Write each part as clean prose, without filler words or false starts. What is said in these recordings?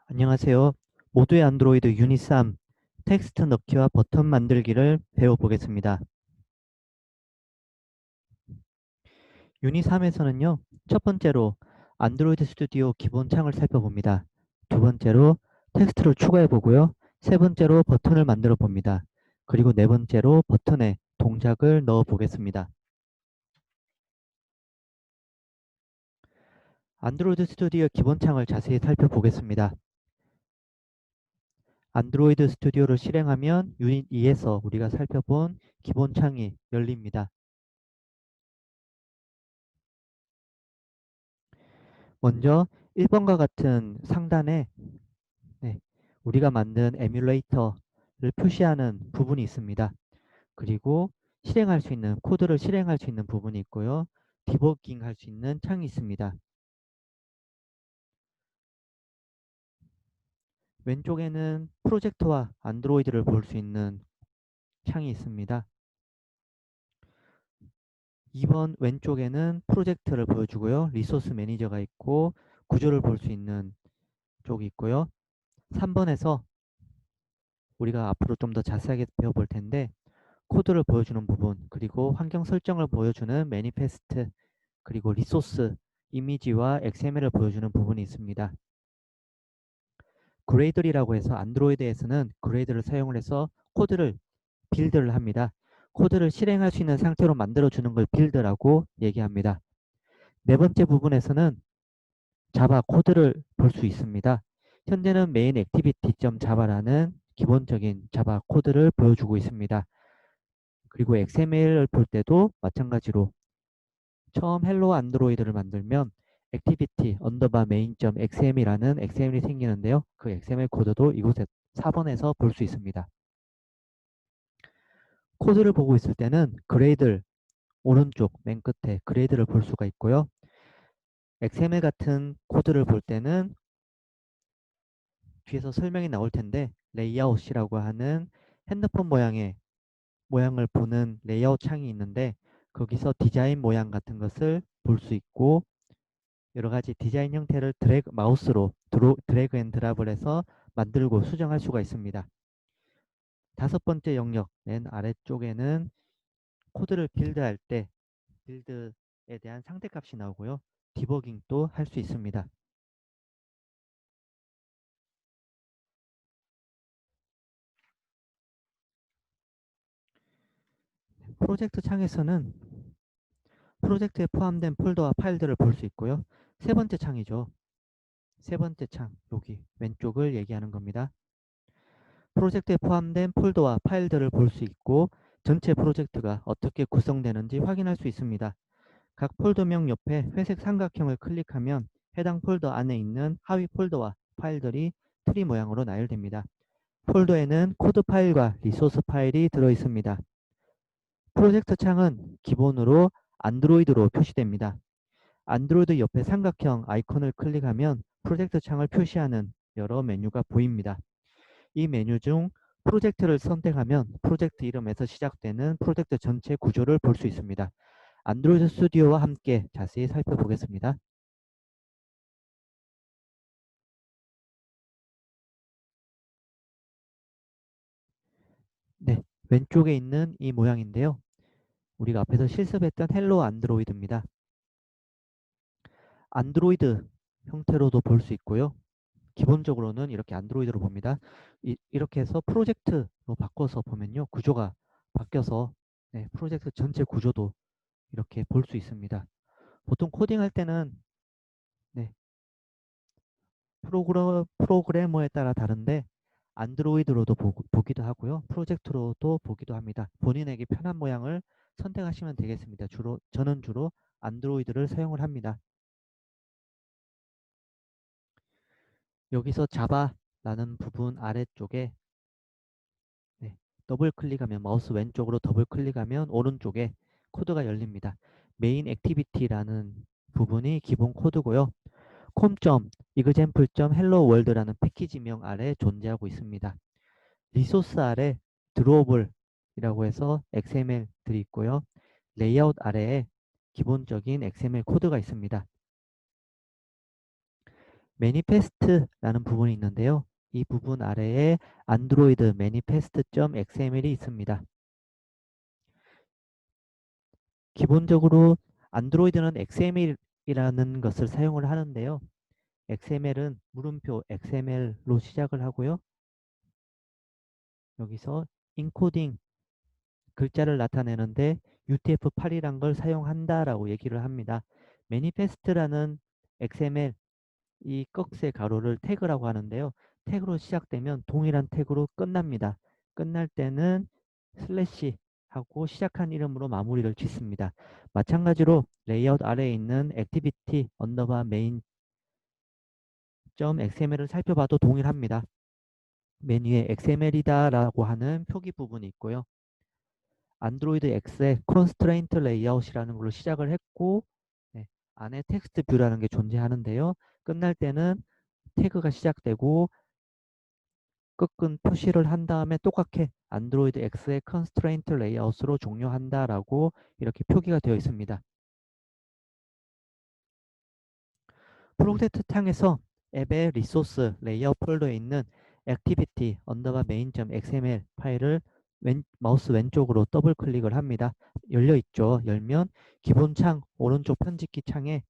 안녕하세요. 모두의 안드로이드 유닛 3 텍스트 넣기와 버튼 만들기를 배워보겠습니다. 유닛 3에서는요. 첫 번째로 안드로이드 스튜디오 기본 창을 살펴봅니다. 두 번째로 텍스트를 추가해 보고요. 세 번째로 버튼을 만들어 봅니다. 그리고 네 번째로 버튼에 동작을 넣어 보겠습니다. 안드로이드 스튜디오 기본 창을 자세히 살펴보겠습니다. 안드로이드 스튜디오를 실행하면 유닛 2에서 우리가 살펴본 기본 창이 열립니다. 먼저 1번과 같은 상단에 우리가 만든 에뮬레이터를 표시하는 부분이 있습니다. 그리고 실행할 수 있는 코드를 실행할 수 있는 부분이 있고요. 디버깅 할 수 있는 창이 있습니다. 왼쪽에는 프로젝트와 안드로이드를 볼 수 있는 창이 있습니다. 2번 왼쪽에는 프로젝트를 보여주고요. 리소스 매니저가 있고 구조를 볼 수 있는 쪽이 있고요. 3번에서 우리가 앞으로 좀 더 자세하게 배워볼 텐데 코드를 보여주는 부분, 그리고 환경 설정을 보여주는 매니페스트, 그리고 리소스, 이미지와 XML을 보여주는 부분이 있습니다. 그레이들이라고 해서 안드로이드에서는 그레이드를 사용을 해서 코드를 빌드를 합니다. 코드를 실행할 수 있는 상태로 만들어주는 걸 빌드라고 얘기합니다. 네 번째 부분에서는 자바 코드를 볼 수 있습니다. 현재는 메인 액티비티.자바라는 기본적인 자바 코드를 보여주고 있습니다. 그리고 XML을 볼 때도 마찬가지로 처음 헬로 안드로이드를 만들면 액티비티 언더바 메인.xml이라는 XML이 생기는데요. 그 XML 코드도 이곳에 4번에서 볼 수 있습니다. 코드를 보고 있을 때는 그레이드 오른쪽 맨 끝에 그레이드를 볼 수가 있고요. XML 같은 코드를 볼 때는 뒤에서 설명이 나올 텐데 레이아웃이라고 하는 핸드폰 모양을 보는 레이아웃 창이 있는데 거기서 디자인 모양 같은 것을 볼 수 있고 여러 가지 디자인 형태를 마우스로 드래그 앤 드랍을 해서 만들고 수정할 수가 있습니다. 다섯 번째 영역 맨 아래쪽에는 코드를 빌드할 때 빌드에 대한 상태값이 나오고요. 디버깅도 할 수 있습니다. 프로젝트 창에서는 프로젝트에 포함된 폴더와 파일들을 볼 수 있고요. 세 번째 창이죠. 세 번째 창, 여기 왼쪽을 얘기하는 겁니다. 프로젝트에 포함된 폴더와 파일들을 볼 수 있고 전체 프로젝트가 어떻게 구성되는지 확인할 수 있습니다. 각 폴더명 옆에 회색 삼각형을 클릭하면 해당 폴더 안에 있는 하위 폴더와 파일들이 트리 모양으로 나열됩니다. 폴더에는 코드 파일과 리소스 파일이 들어 있습니다. 프로젝트 창은 기본으로 안드로이드로 표시됩니다. 안드로이드 옆에 삼각형 아이콘을 클릭하면 프로젝트 창을 표시하는 여러 메뉴가 보입니다. 이 메뉴 중 프로젝트를 선택하면 프로젝트 이름에서 시작되는 프로젝트 전체 구조를 볼 수 있습니다. 안드로이드 스튜디오와 함께 자세히 살펴보겠습니다. 네, 왼쪽에 있는 이 모양인데요. 우리가 앞에서 실습했던 헬로 안드로이드입니다. 안드로이드 형태로도 볼 수 있고요. 기본적으로는 이렇게 안드로이드로 봅니다. 이렇게 해서 프로젝트로 바꿔서 보면요. 구조가 바뀌어서 프로젝트 전체 구조도 이렇게 볼 수 있습니다. 보통 코딩할 때는 네, 프로그래머에 따라 다른데 안드로이드로도 보기도 하고요. 프로젝트로도 보기도 합니다. 본인에게 편한 모양을 선택하시면 되겠습니다. 저는 주로 안드로이드를 사용을 합니다. 여기서 자바라는 부분 아래쪽에 더블 클릭하면 마우스 왼쪽으로 더블 클릭하면 오른쪽에 코드가 열립니다. 메인 액티비티라는 부분이 기본 코드고요. com.example.helloworld라는 패키지명 아래 존재하고 있습니다. 리소스 아래 드로어블이라고 해서 XML들이 있고요. 레이아웃 아래에 기본적인 XML 코드가 있습니다. 매니페스트라는 부분이 있는데요. 이 부분 아래에 안드로이드 manifest.xml이 있습니다. 기본적으로 안드로이드는 XML이라는 것을 사용을 하는데요. XML은 물음표 XML로 시작을 하고요. 여기서 인코딩 글자를 나타내는데 UTF-8이란 걸 사용한다라고 얘기를 합니다. 매니페스트라는 XML 이 꺽쇠 가로를 태그라고 하는데요. 태그로 시작되면 동일한 태그로 끝납니다. 끝날 때는 슬래시 하고 시작한 이름으로 마무리를 짓습니다. 마찬가지로 레이아웃 아래에 있는 액티비티 언더바 메인 .xml을 살펴봐도 동일합니다. 메뉴에 XML이다라고 하는 표기 부분이 있고요. 안드로이드 X의 constraint layout이라는 걸로 시작을 했고 네, 안에 텍스트 뷰라는 게 존재하는데요. 끝날 때는 태그가 시작되고 끝은 표시를 한 다음에 똑같게 안드로이드 X의 constraint layout으로 종료한다라고 이렇게 표기가 되어 있습니다. 프로젝트 창에서 앱의 리소스 레이아웃 폴더에 있는 activity main.xml 파일을 마우스 왼쪽으로 더블 클릭을 합니다. 열려 있죠. 열면 기본 창 오른쪽 편집기 창에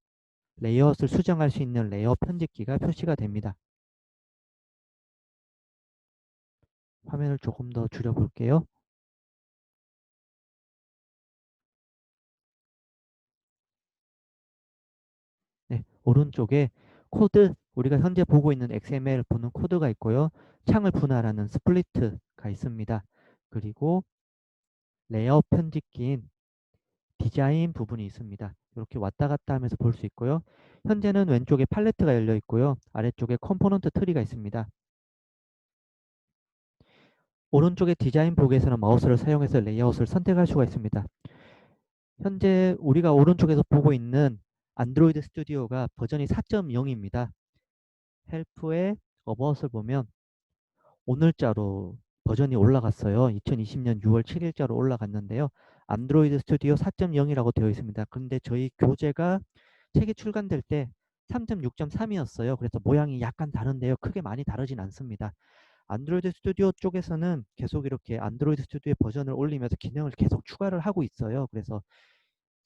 레이아웃을 수정할 수 있는 레이아웃 편집기가 표시가 됩니다. 화면을 조금 더 줄여 볼게요. 네, 오른쪽에 코드 우리가 현재 보고 있는 XML 보는 코드가 있고요. 창을 분할하는 스플리트가 있습니다. 그리고 레이아웃 편집기인 디자인 부분이 있습니다. 이렇게 왔다 갔다 하면서 볼 수 있고요. 현재는 왼쪽에 팔레트가 열려 있고요. 아래쪽에 컴포넌트 트리가 있습니다. 오른쪽에 디자인 복에서는 마우스를 사용해서 레이아웃을 선택할 수가 있습니다. 현재 우리가 오른쪽에서 보고 있는 안드로이드 스튜디오가 버전이 4.0입니다. 헬프의 어바웃을 보면 오늘자로 버전이 올라갔어요. 2020년 6월 7일자로 올라갔는데요. 안드로이드 스튜디오 4.0이라고 되어 있습니다. 그런데 저희 교재가 책이 출간될 때 3.6.3이었어요. 그래서 모양이 약간 다른데요. 크게 많이 다르진 않습니다. 안드로이드 스튜디오 쪽에서는 계속 이렇게 안드로이드 스튜디오 버전을 올리면서 기능을 계속 추가를 하고 있어요. 그래서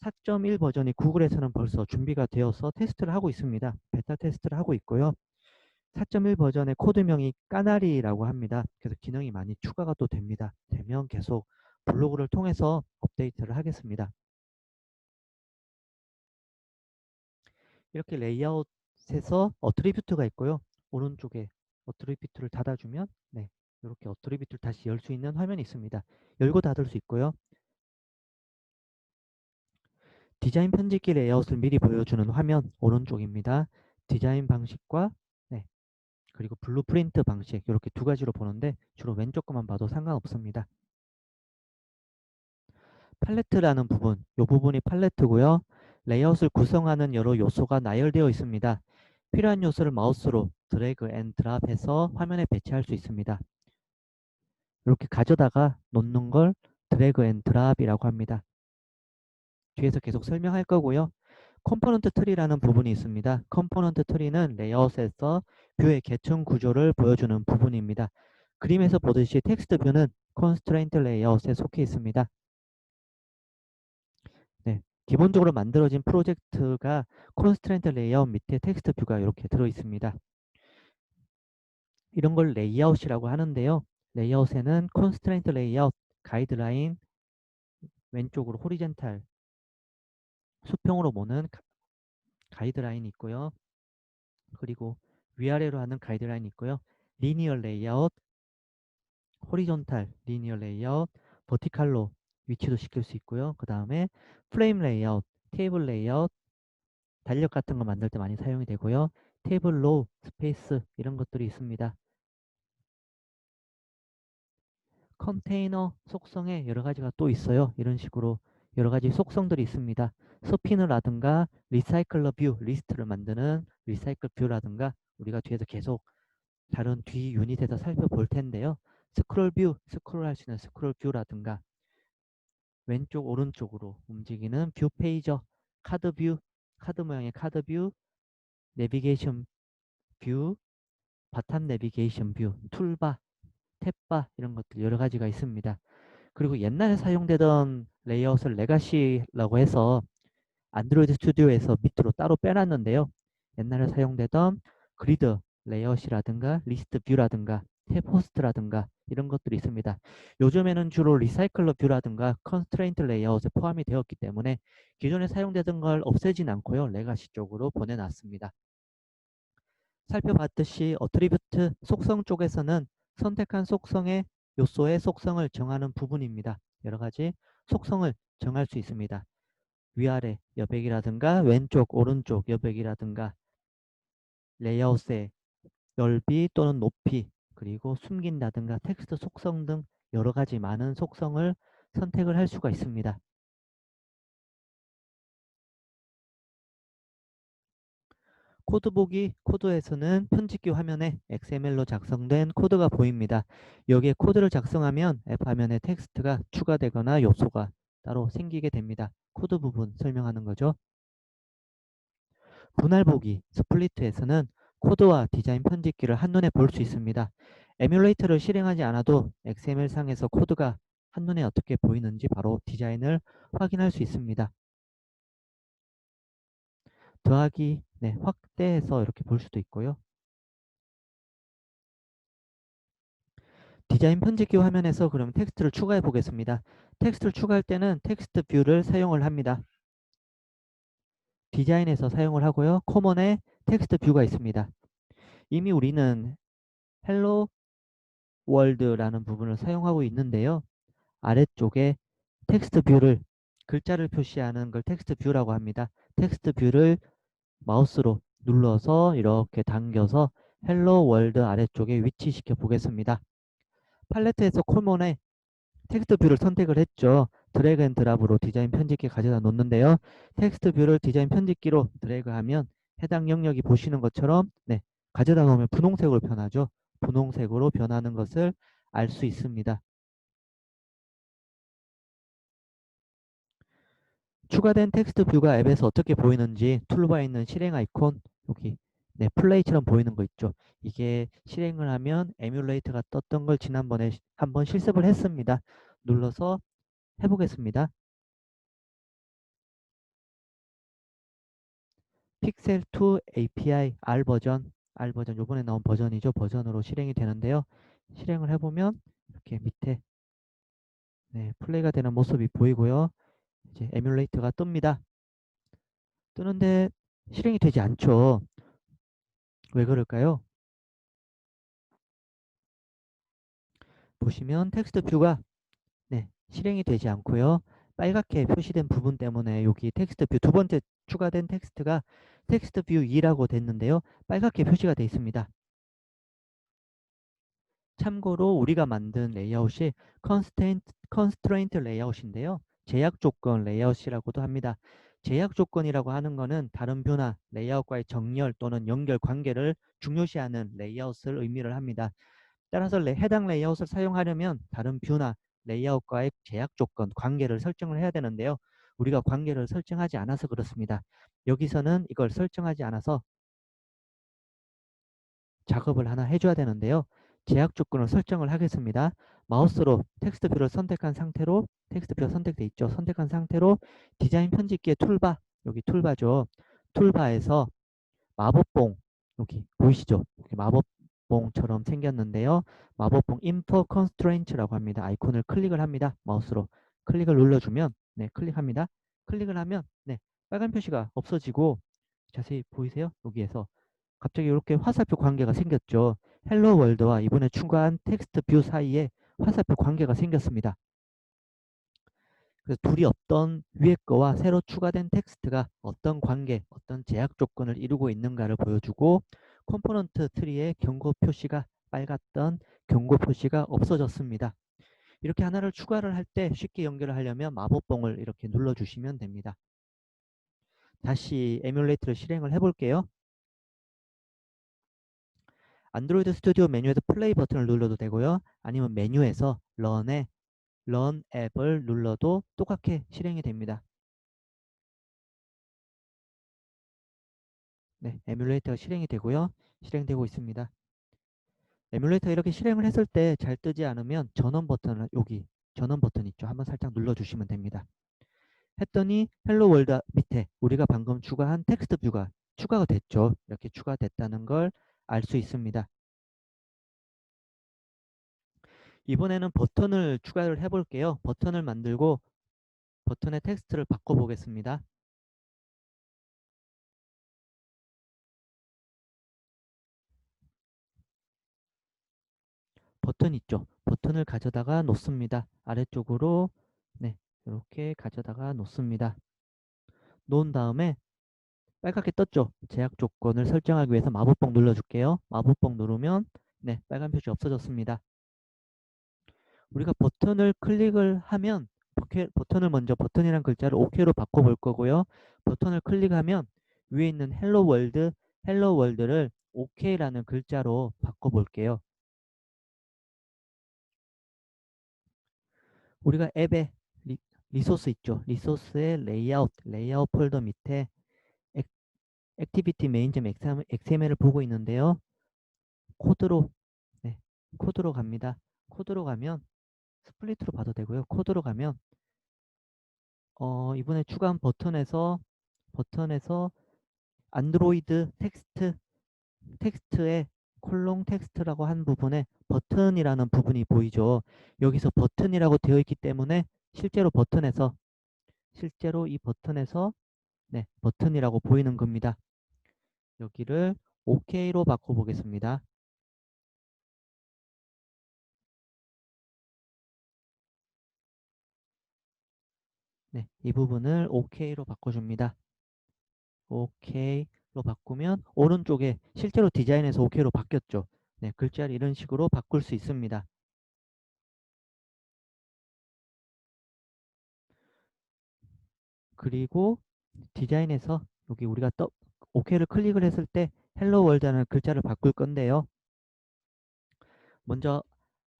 4.1 버전이 구글에서는 벌써 준비가 되어서 테스트를 하고 있습니다. 베타 테스트를 하고 있고요. 4.1 버전의 코드명이 까나리라고 합니다. 그래서 기능이 많이 추가가 또 됩니다. 되면 계속 블로그를 통해서 업데이트를 하겠습니다. 이렇게 레이아웃에서 어트리뷰트가 있고요. 오른쪽에 어트리뷰트를 닫아주면 네, 이렇게 어트리뷰트를 다시 열 수 있는 화면이 있습니다. 열고 닫을 수 있고요. 디자인 편집기 레이아웃을 미리 보여주는 화면 오른쪽입니다. 디자인 방식과 네, 그리고 블루프린트 방식 이렇게 두 가지로 보는데 주로 왼쪽 것만 봐도 상관없습니다. 팔레트라는 부분, 이 부분이 팔레트고요. 레이아웃을 구성하는 여러 요소가 나열되어 있습니다. 필요한 요소를 마우스로 드래그 앤 드랍해서 화면에 배치할 수 있습니다. 이렇게 가져다가 놓는 걸 드래그 앤 드랍이라고 합니다. 뒤에서 계속 설명할 거고요. 컴포넌트 트리라는 부분이 있습니다. 컴포넌트 트리는 레이아웃에서 뷰의 계층 구조를 보여주는 부분입니다. 그림에서 보듯이 텍스트 뷰는 컨스트레인트 레이아웃에 속해 있습니다. 네, 기본적으로 만들어진 프로젝트가 컨스트레인트 레이아웃 밑에 텍스트 뷰가 이렇게 들어 있습니다. 이런 걸 레이아웃이라고 하는데요. 레이아웃에는 컨스트레인트 레이아웃, 가이드라인, 왼쪽으로 호리젠탈, 수평으로 모는 가이드라인이 있고요. 그리고 위아래로 하는 가이드라인이 있고요. 리니어 레이아웃, 호리존탈, 리니어 레이아웃, 버티칼로 위치도 시킬 수 있고요. 그 다음에 프레임 레이아웃, 테이블 레이아웃, 달력 같은 거 만들 때 많이 사용이 되고요. 테이블 로우, 스페이스 이런 것들이 있습니다. 컨테이너 속성에 여러 가지가 또 있어요. 이런 식으로 여러 가지 속성들이 있습니다. 스피너라든가 리사이클러 뷰, 리스트를 만드는 리사이클 뷰라든가 우리가 뒤에서 계속 다른 뒤 유닛에서 살펴볼 텐데요. 스크롤 뷰, 스크롤 할 수 있는 스크롤 뷰라든가 왼쪽 오른쪽으로 움직이는 뷰 페이저, 카드 뷰, 카드 모양의 카드 뷰, 내비게이션 뷰, 바탕 내비게이션 뷰, 툴바, 탭바 이런 것들 여러 가지가 있습니다. 그리고 옛날에 사용되던 레이아웃을 레가시라고 해서 안드로이드 스튜디오에서 밑으로 따로 빼놨는데요. 옛날에 사용되던 그리드 레이아웃이라든가 리스트 뷰라든가 탭 호스트라든가 이런 것들이 있습니다. 요즘에는 주로 리사이클러 뷰라든가 컨스트레인트 레이아웃에 포함이 되었기 때문에 기존에 사용되던 걸 없애진 않고요. 레가시 쪽으로 보내놨습니다. 살펴봤듯이 어트리뷰트 속성 쪽에서는 선택한 속성의 요소의 속성을 정하는 부분입니다. 여러 가지 속성을 정할 수 있습니다. 위아래 여백이라든가 왼쪽 오른쪽 여백이라든가 레이아웃의 넓이 또는 높이 그리고 숨긴다든가 텍스트 속성 등 여러 가지 많은 속성을 선택을 할 수가 있습니다. 코드 보기 코드에서는 편집기 화면에 XML로 작성된 코드가 보입니다. 여기에 코드를 작성하면 앱 화면에 텍스트가 추가되거나 요소가 따로 생기게 됩니다. 코드 부분 설명하는 거죠. 분할 보기 스플리트에서는 코드와 디자인 편집기를 한눈에 볼 수 있습니다. 에뮬레이터를 실행하지 않아도 XML상에서 코드가 한눈에 어떻게 보이는지 바로 디자인을 확인할 수 있습니다. 더하기, 확대해서 이렇게 볼 수도 있고요. 디자인 편집기 화면에서 그럼 텍스트를 추가해 보겠습니다. 텍스트를 추가할 때는 텍스트 뷰를 사용을 합니다. 디자인에서 사용을 하고요. 코먼에 텍스트 뷰가 있습니다. 이미 우리는 헬로 월드라는 부분을 사용하고 있는데요. 아래쪽에 텍스트 뷰를 글자를 표시하는 걸 텍스트 뷰라고 합니다. 텍스트 뷰를 마우스로 눌러서 이렇게 당겨서 헬로 월드 아래쪽에 위치시켜 보겠습니다. 팔레트에서 코먼에 텍스트 뷰를 선택을 했죠. 드래그 앤 드랍으로 디자인 편집기에 가져다 놓는데요. 텍스트 뷰를 디자인 편집기로 드래그하면 해당 영역이 보시는 것처럼 가져다 놓으면 분홍색으로 변하죠. 분홍색으로 변하는 것을 알 수 있습니다. 추가된 텍스트 뷰가 앱에서 어떻게 보이는지 툴바에 있는 실행 아이콘 여기 플레이처럼 보이는 거 있죠. 이게 실행을 하면 에뮬레이터가 떴던 걸 지난번에 한번 실습을 했습니다. 눌러서 해보겠습니다. 픽셀 2 API R 버전 요번에 나온 버전이죠. 버전으로 실행이 되는데요. 실행을 해보면 이렇게 밑에 플레이가 되는 모습이 보이고요. 이제 에뮬레이터가 뜹니다. 뜨는데 실행이 되지 않죠. 왜 그럴까요? 보시면 텍스트 뷰가 실행이 되지 않고요. 빨갛게 표시된 부분 때문에 여기 텍스트 뷰 두 번째 추가된 텍스트가 텍스트 뷰 2라고 됐는데요. 빨갛게 표시가 되어 있습니다. 참고로 우리가 만든 레이아웃이 컨스트레인트 레이아웃인데요. 제약 조건 레이아웃이라고도 합니다. 제약 조건이라고 하는 것은 다른 뷰나 레이아웃과의 정렬 또는 연결 관계를 중요시하는 레이아웃을 의미를 합니다. 따라서 해당 레이아웃을 사용하려면 다른 뷰나 레이아웃과의 제약 조건, 관계를 설정을 해야 되는데요. 우리가 관계를 설정하지 않아서 그렇습니다. 여기서는 이걸 설정하지 않아서 작업을 하나 해줘야 되는데요. 제약 조건을 설정을 하겠습니다. 마우스로 텍스트 뷰를 선택한 상태로 텍스트 뷰가 선택돼 있죠. 선택한 상태로 디자인 편집기의 툴바, 여기 툴바죠. 툴바에서 마법봉 여기 보이시죠? 마법봉처럼 생겼는데요. 마법봉 인포 컨스트레인트라고 합니다. 아이콘을 클릭을 합니다. 마우스로 클릭을 눌러주면 클릭합니다. 클릭을 하면 빨간 표시가 없어지고 자세히 보이세요? 여기에서 갑자기 이렇게 화살표 관계가 생겼죠. 헬로 월드와 이번에 추가한 텍스트 뷰 사이에 화살표 관계가 생겼습니다. 그래서 둘이 어떤 위에 거와 새로 추가된 텍스트가 어떤 관계, 어떤 제약 조건을 이루고 있는가를 보여주고 컴포넌트 트리의 경고 표시가 빨갛던 경고 표시가 없어졌습니다. 이렇게 하나를 추가를 할 때 쉽게 연결을 하려면 마법봉을 이렇게 눌러주시면 됩니다. 다시 에뮬레이터를 실행을 해볼게요. 안드로이드 스튜디오 메뉴에서 플레이 버튼을 눌러도 되고요. 아니면 메뉴에서 런 앱을 눌러도 똑같게 실행이 됩니다. 네, 에뮬레이터가 실행이 되고요. 실행되고 있습니다. 에뮬레이터 이렇게 실행을 했을 때 잘 뜨지 않으면 전원 버튼을 여기 전원 버튼 있죠. 한번 살짝 눌러주시면 됩니다. 했더니 헬로 월드 밑에 우리가 방금 추가한 텍스트 뷰가 추가가 됐죠. 이렇게 추가됐다는 걸 알 수 있습니다. 이번에는 버튼을 추가를 해볼게요. 버튼을 만들고 버튼의 텍스트를 바꿔보겠습니다. 버튼 있죠. 버튼을 가져다가 놓습니다. 아래쪽으로 네, 이렇게 가져다가 놓습니다. 놓은 다음에 빨갛게 떴죠. 제약 조건을 설정하기 위해서 마법봉 눌러줄게요. 마법봉 누르면 네, 빨간 표시 없어졌습니다. 우리가 버튼을 클릭을 하면 버튼을 먼저 버튼이란 글자를 OK로 바꿔볼 거고요. 버튼을 클릭하면 위에 있는 헬로 월드를 OK라는 글자로 바꿔볼게요. 우리가 앱에 리소스 있죠. 리소스의 레이아웃 폴더 밑에 액티비티 main.xml을 보고 있는데요. 코드로 네, 코드로 갑니다. 코드로 가면 스플릿으로 봐도 되고요. 코드로 가면 이번에 추가한 버튼에서 안드로이드 텍스트에 콜롱 텍스트라고 한 부분에 버튼이라는 부분이 보이죠. 여기서 버튼이라고 되어 있기 때문에 실제로 이 버튼에서 네, 버튼이라고 보이는 겁니다. 여기를 OK로 바꿔보겠습니다. 네, 이 부분을 OK로 바꿔줍니다. OK로 바꾸면 오른쪽에 실제로 디자인에서 OK로 바뀌었죠. 네, 글자를 이런 식으로 바꿀 수 있습니다. 그리고 디자인에서 여기 우리가 OK를 클릭을 했을 때 헬로 월드라는 글자를 바꿀 건데요. 먼저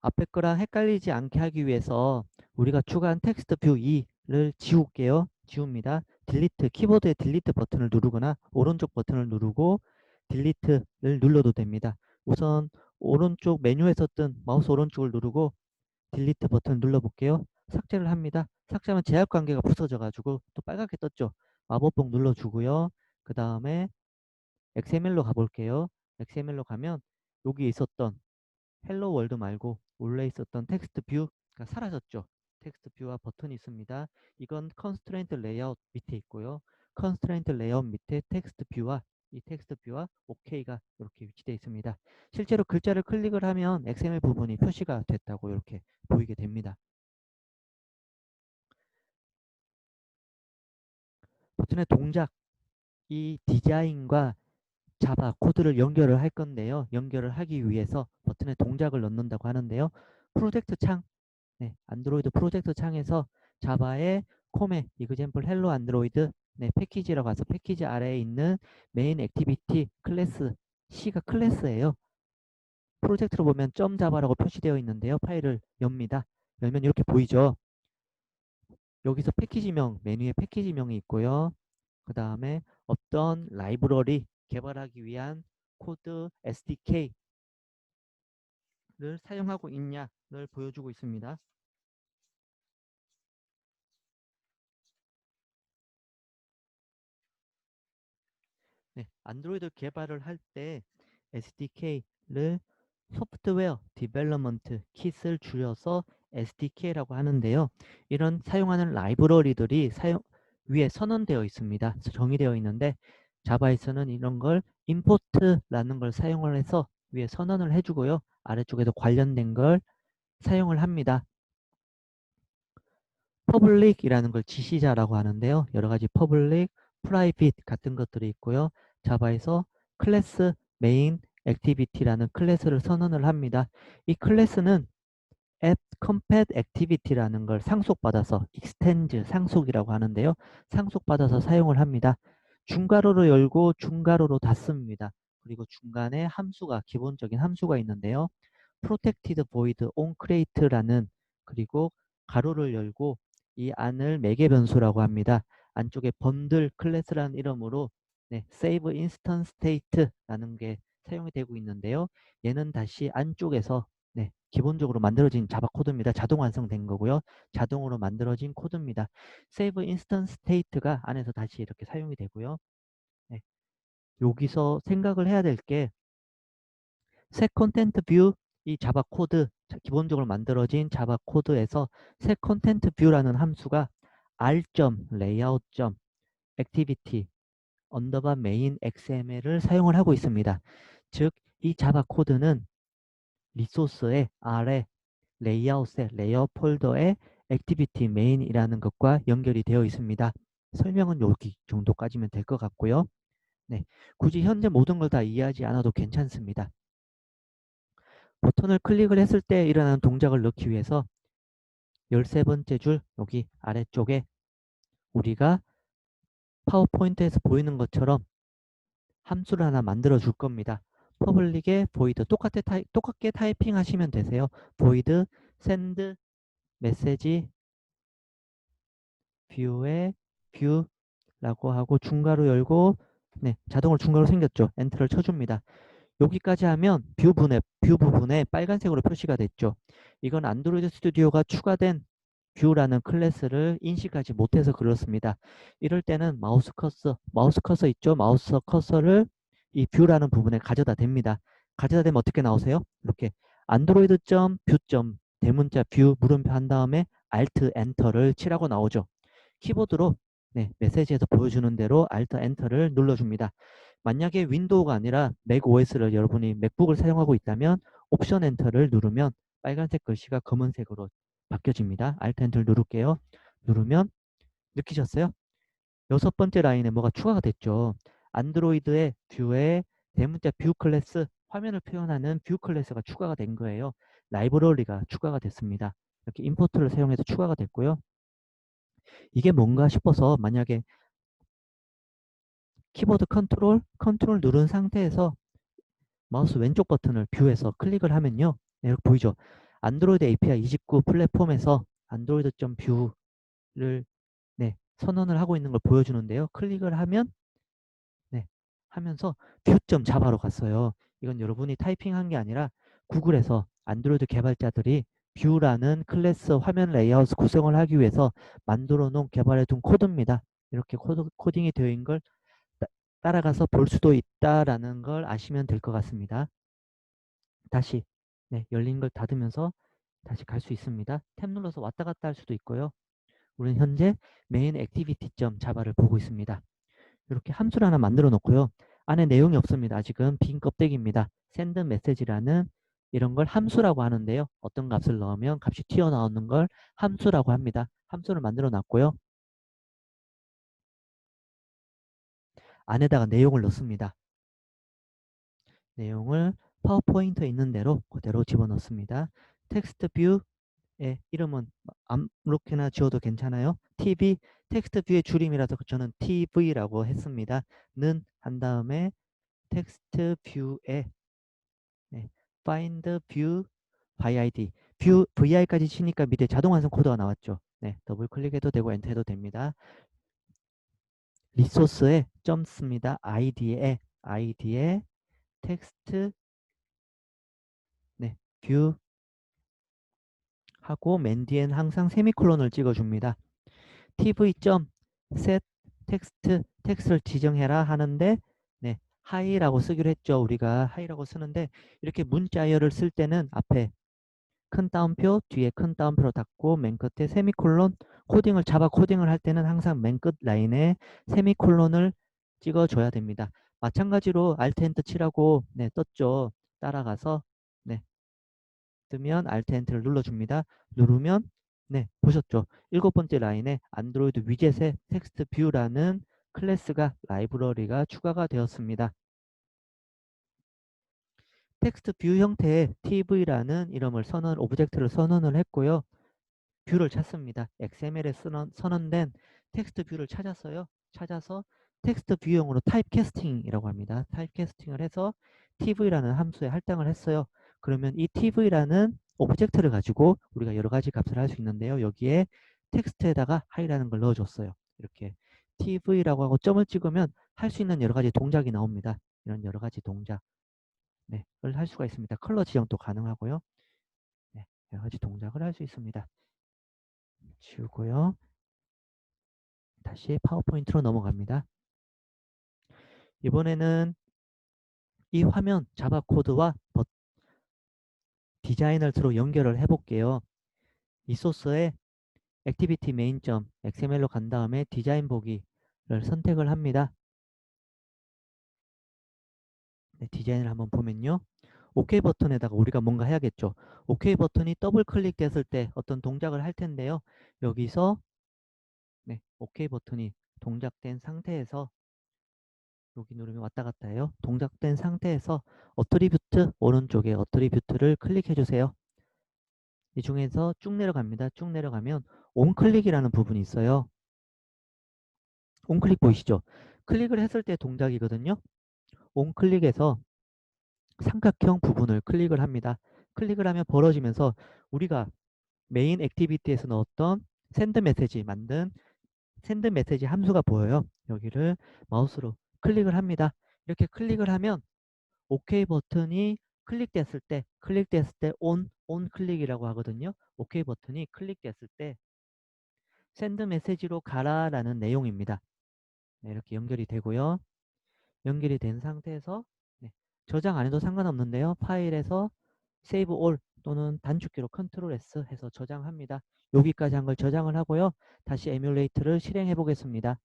앞에 거랑 헷갈리지 않게 하기 위해서 우리가 추가한 텍스트 뷰 2를 지울게요. 지웁니다. 키보드의 딜리트 버튼을 누르거나 오른쪽 버튼을 누르고 딜리트를 눌러도 됩니다. 우선 오른쪽 메뉴에서 뜬 마우스 오른쪽을 누르고 딜리트 버튼을 눌러볼게요. 삭제를 합니다. 삭제하면 제약 관계가 부서져 가지고 또 빨갛게 떴죠. 마법봉 눌러주고요. 그 다음에 XML로 가볼게요. XML로 가면 여기 있었던 헬로 월드 말고 원래 있었던 텍스트 뷰가 사라졌죠. 텍스트 뷰와 버튼이 있습니다. 이건 컨스트레인트 레이아웃 밑에 있고요. 컨스트레인트 레이아웃 밑에 텍스트 뷰와 OK가 이렇게 위치되어 있습니다. 실제로 글자를 클릭을 하면 XML 부분이 표시가 됐다고 이렇게 보이게 됩니다. 버튼의 동작, 이 디자인과 자바 코드를 연결을 할 건데요. 연결을 하기 위해서 버튼에 동작을 넣는다고 하는데요. 프로젝트 창, 네, 안드로이드 프로젝트 창에서 자바의 콤에 example 헬로 안드로이드 네, 패키지라고 해서 패키지 아래에 있는 메인 액티비티 클래스 C가 클래스예요. 프로젝트로 보면 .java라고 표시되어 있는데요. 파일을 엽니다. 열면 이렇게 보이죠. 여기서 패키지명, 메뉴에 패키지명이 있고요. 그 다음에 어떤 라이브러리 개발하기 위한 코드 SDK를 사용하고 있냐를 보여주고 있습니다. 네, 안드로이드 개발을 할 때 SDK를 소프트웨어 디벨롭먼트 킷을 줄여서 SDK라고 하는데요. 이런 사용하는 라이브러리들이 위에 선언되어 있습니다. 정의되어 있는데 자바에서는 이런 걸 임포트라는 걸 사용을 해서 위에 선언을 해주고요. 아래쪽에도 관련된 걸 사용을 합니다. 퍼블릭이라는 걸 지시자라고 하는데요. 여러 가지 퍼블릭, 프라이빗 같은 것들이 있고요. 자바에서 클래스 메인 액티비티라는 클래스를 선언을 합니다. 이 클래스는 app compat activity라는 걸 상속받아서 extends 상속이라고 하는데요. 상속받아서 사용을 합니다. 중괄호로 열고 중괄호로 닫습니다. 그리고 중간에 기본적인 함수가 있는데요. protected void on create라는 그리고 가로를 열고 이 안을 매개 변수라고 합니다. 안쪽에 번들 클래스라는 이름으로 네, save instance state라는 게 사용이 되고 있는데요. 얘는 다시 안쪽에서 네, 기본적으로 만들어진 자바 코드입니다. 자동 완성된 거고요. 자동으로 만들어진 코드입니다. save instance state가 안에서 다시 이렇게 사용이 되고요. 네, 여기서 생각을 해야 될 게 set content view 이 자바 코드 기본적으로 만들어진 자바 코드에서 set content view라는 함수가 r.layout.activity 언더바 메인 XML을 사용을 하고 있습니다. 즉, 이 자바 코드는 리소스의 아래 레이아웃의 레이어 폴더의 액티비티 메인이라는 것과 연결이 되어 있습니다. 설명은 여기 정도까지면 될 것 같고요. 네, 굳이 현재 모든 걸 다 이해하지 않아도 괜찮습니다. 버튼을 클릭을 했을 때 일어나는 동작을 넣기 위해서 13번째 줄 여기 아래쪽에 우리가 파워포인트에서 보이는 것처럼 함수를 하나 만들어 줄 겁니다. 퍼블릭의 void 똑같게 타이핑 하시면 되세요. void send message view의 view라고 하고 중괄호 열고 네, 자동으로 중괄호 생겼죠. 엔터를 쳐줍니다. 여기까지 하면 뷰 부분에 빨간색으로 표시가 됐죠. 이건 안드로이드 스튜디오가 추가된 뷰라는 클래스를 인식하지 못해서 그렇습니다. 이럴 때는 마우스 커서 있죠. 마우스 커서를 이 뷰라는 부분에 가져다 댑니다. 가져다 대면 어떻게 나오세요? 이렇게 android.view. 대문자 뷰 물음표 한 다음에 alt 엔터를 치라고 나오죠. 키보드로 네, 메시지에서 보여주는 대로 alt 엔터를 눌러줍니다. 만약에 윈도우가 아니라 맥 OS를 여러분이 맥북을 사용하고 있다면 옵션 엔터를 누르면 빨간색 글씨가 검은색으로 바뀌어집니다. alt 엔터를 누를게요. 누르면 느끼셨어요? 6번째 라인에 뭐가 추가가 됐죠. 안드로이드의 뷰에 대문자 뷰 클래스 화면을 표현하는 뷰 클래스가 추가가 된 거예요. 라이브러리가 추가가 됐습니다. 이렇게 임포트를 사용해서 추가가 됐고요. 이게 뭔가 싶어서 만약에 키보드 컨트롤 누른 상태에서 마우스 왼쪽 버튼을 뷰에서 클릭을 하면요. 네, 이렇게 보이죠. 안드로이드 API 29 플랫폼에서 android.view를 네, 선언을 하고 있는 걸 보여주는데요. 클릭을 하면 네, 하면서 view.java로 갔어요. 이건 여러분이 타이핑한 게 아니라 구글에서 안드로이드 개발자들이 뷰라는 클래스 화면 레이아웃 구성을 하기 위해서 만들어 놓은 개발해 둔 코드입니다. 이렇게 코딩이 되어 있는 걸 따라가서 볼 수도 있다라는 걸 아시면 될 것 같습니다. 다시 네, 열린 걸 닫으면서 다시 갈 수 있습니다. 탭 눌러서 왔다 갔다 할 수도 있고요. 우리는 현재 메인 액티비티.자바를 보고 있습니다. 이렇게 함수를 하나 만들어 놓고요. 안에 내용이 없습니다. 아직은 빈 껍데기입니다. send message라는 이런 걸 함수라고 하는데요. 어떤 값을 넣으면 값이 튀어나오는 걸 함수라고 합니다. 함수를 만들어 놨고요. 안에다가 내용을 넣습니다. 내용을 파워포인트에 있는 대로 그대로 집어넣습니다. 텍스트 뷰의 이름은 아무렇게나 지어도 괜찮아요. TV 텍스트 뷰의 줄임이라서 저는 TV라고 했습니다. 는 한 다음에 텍스트 뷰에 네, find view by id 뷰 vi까지 치니까 밑에 자동 완성 코드가 나왔죠. 네, 더블 클릭해도 되고 엔터 해도 됩니다. 리소스에 점 씁니다. id에 텍스트 네, 뷰 하고 맨 뒤엔 항상 세미콜론을 찍어줍니다. tv.set 텍스트를 지정해라 하는데 네, 하이라고 쓰기로 했죠. 우리가 하이라고 쓰는데 이렇게 문자열을 쓸 때는 앞에 큰 따옴표 뒤에 큰 따옴표로 닫고 맨 끝에 세미콜론 자바 코딩을 할 때는 항상 맨 끝 라인에 세미콜론을 찍어줘야 됩니다. 마찬가지로 Alt Enter 치라고 네, 떴죠. 따라가서 네, 뜨면 Alt Enter를 눌러줍니다. 누르면 네, 보셨죠? 7번째 라인에 안드로이드 위젯의 텍스트 뷰라는 클래스가 라이브러리가 추가가 되었습니다. 텍스트 뷰 형태의 tv라는 이름을 오브젝트를 선언을 했고요. 뷰를 찾습니다. XML에 선언된 텍스트 뷰를 찾았어요. 찾아서 텍스트 뷰용으로 타입캐스팅이라고 합니다. 타입캐스팅을 해서 tv라는 함수에 할당을 했어요. 그러면 이 tv라는 오브젝트를 가지고 우리가 여러 가지 값을 할 수 있는데요. 여기에 텍스트에다가 하이라는 걸 넣어줬어요. 이렇게 TV라고 하고 점을 찍으면 할 수 있는 여러 가지 동작이 나옵니다. 이런 여러 가지 동작. 네, 을 할 수가 있습니다. 컬러 지정도 가능하고요. 네, 여러 가지 동작을 할 수 있습니다. 지우고요. 다시 파워포인트로 넘어갑니다. 이번에는 이 화면 자바 코드와 디자인을 서로 연결을 해 볼게요. 이 소스에 액티비티 메인.xml로 간 다음에 디자인 보기를 선택을 합니다. 네, 디자인을 한번 보면요. OK 버튼에다가 우리가 뭔가 해야겠죠. OK 버튼이 더블 클릭됐을 때 어떤 동작을 할 텐데요. 여기서 네, OK 버튼이 동작된 상태에서 여기 누르면 왔다 갔다 해요. 동작된 상태에서 어트리뷰트 오른쪽에 어트리뷰트를 클릭해 주세요. 이 중에서 쭉 내려갑니다. 쭉 내려가면 온클릭이라는 부분이 있어요. 온클릭 보이시죠? 클릭을 했을 때 동작이거든요. 온클릭해서 삼각형 부분을 클릭을 합니다. 클릭을 하면 벌어지면서 우리가 메인 액티비티에서 넣었던 샌드 메시지 만든 샌드 메시지 함수가 보여요. 여기를 마우스로 클릭을 합니다. 이렇게 클릭을 하면 OK 버튼이 클릭됐을 때 온 클릭이라고 하거든요. OK 버튼이 클릭됐을 때 샌드 메시지로 가라라는 내용입니다. 네, 이렇게 연결이 되고요. 연결이 된 상태에서 네, 저장 안 해도 상관없는데요. 파일에서 Save All 또는 단축키로 Ctrl S 해서 저장합니다. 여기까지 한 걸 저장을 하고요. 다시 에뮬레이트를 실행해 보겠습니다.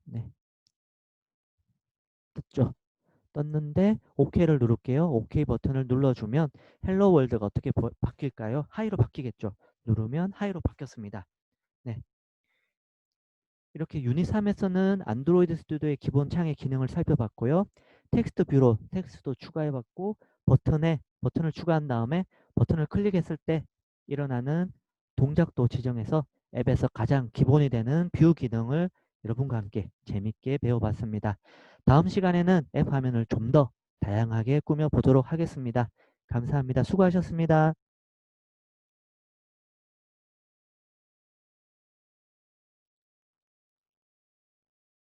네, 떴죠? 떴는데 OK를 누를게요. OK 버튼을 눌러주면 헬로 월드가 어떻게 바뀔까요? 하이로 바뀌겠죠. 누르면 하이로 바뀌었습니다. 네, 이렇게 유닛 3에서는 안드로이드 스튜디오의 기본 창의 기능을 살펴봤고요. 텍스트 뷰로 텍스트도 추가해봤고 버튼을 추가한 다음에 버튼을 클릭했을 때 일어나는 동작도 지정해서 앱에서 가장 기본이 되는 뷰 기능을 여러분과 함께 재밌게 배워봤습니다. 다음 시간에는 앱 화면을 좀 더 다양하게 꾸며보도록 하겠습니다. 감사합니다. 수고하셨습니다.